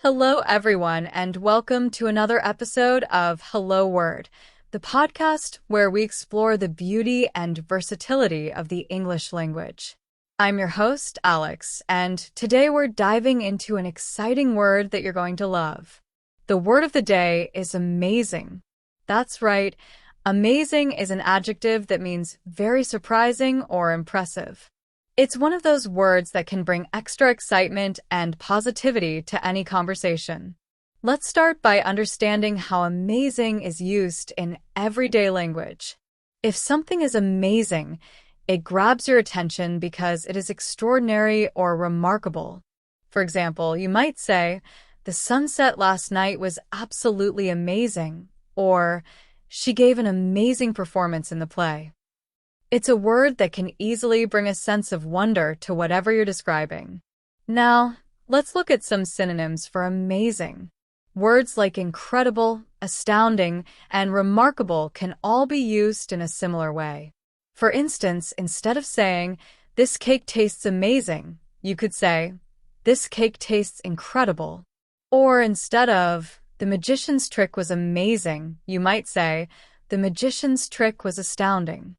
Hello, everyone, and welcome to another episode of Hello Word, the podcast where we explore the beauty and versatility of the English language. I'm your host, Alex, and today we're diving into an exciting word that you're going to love. The word of the day is amazing. That's right, amazing is an adjective that means very surprising or impressive. It's one of those words that can bring extra excitement and positivity to any conversation. Let's start by understanding how amazing is used in everyday language. If something is amazing, it grabs your attention because it is extraordinary or remarkable. For example, you might say, "The sunset last night was absolutely amazing," or "She gave an amazing performance in the play." It's a word that can easily bring a sense of wonder to whatever you're describing. Now, let's look at some synonyms for amazing. Words like incredible, astounding, and remarkable can all be used in a similar way. For instance, instead of saying, "This cake tastes amazing," you could say, "This cake tastes incredible." Or instead of, "The magician's trick was amazing," you might say, "The magician's trick was astounding."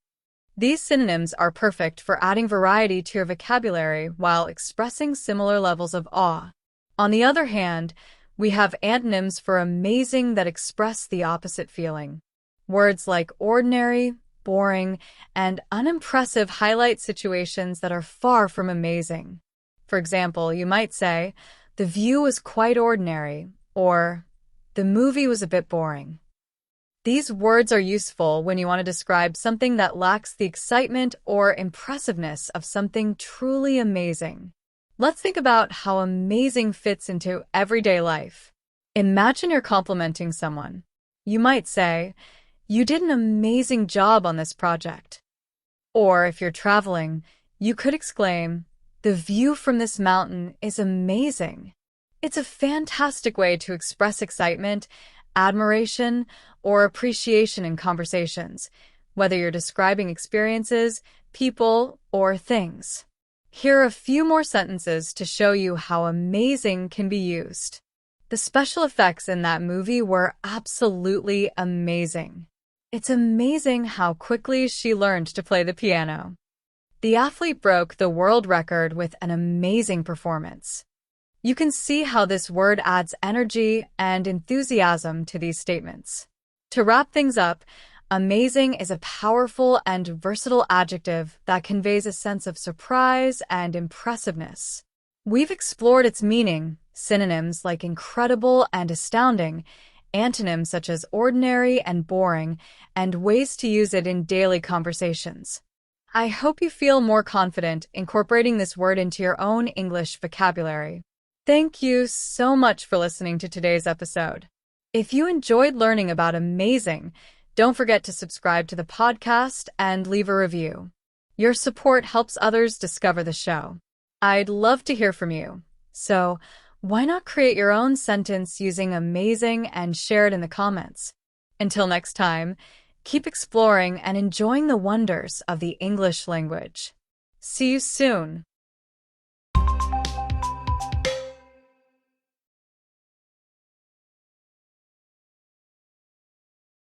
These synonyms are perfect for adding variety to your vocabulary while expressing similar levels of awe. On the other hand, we have antonyms for amazing that express the opposite feeling. Words like ordinary, boring, and unimpressive highlight situations that are far from amazing. For example, you might say, "The view was quite ordinary," or "The movie was a bit boring." These words are useful when you want to describe something that lacks the excitement or impressiveness of something truly amazing. Let's think about how amazing fits into everyday life. Imagine you're complimenting someone. You might say, "You did an amazing job on this project." Or if you're traveling, you could exclaim, "The view from this mountain is amazing." It's a fantastic way to express excitement, admiration, or appreciation in conversations, whether you're describing experiences, people, or things. Here are a few more sentences to show you how amazing can be used. "The special effects in that movie were absolutely amazing." "It's amazing how quickly she learned to play the piano." "The athlete broke the world record with an amazing performance." You can see how this word adds energy and enthusiasm to these statements. To wrap things up, amazing is a powerful and versatile adjective that conveys a sense of surprise and impressiveness. We've explored its meaning, synonyms like incredible and astounding, antonyms such as ordinary and boring, and ways to use it in daily conversations. I hope you feel more confident incorporating this word into your own English vocabulary. Thank you so much for listening to today's episode. If you enjoyed learning about amazing, don't forget to subscribe to the podcast and leave a review. Your support helps others discover the show. I'd love to hear from you. So, why not create your own sentence using amazing and share it in the comments? Until next time, keep exploring and enjoying the wonders of the English language. See you soon.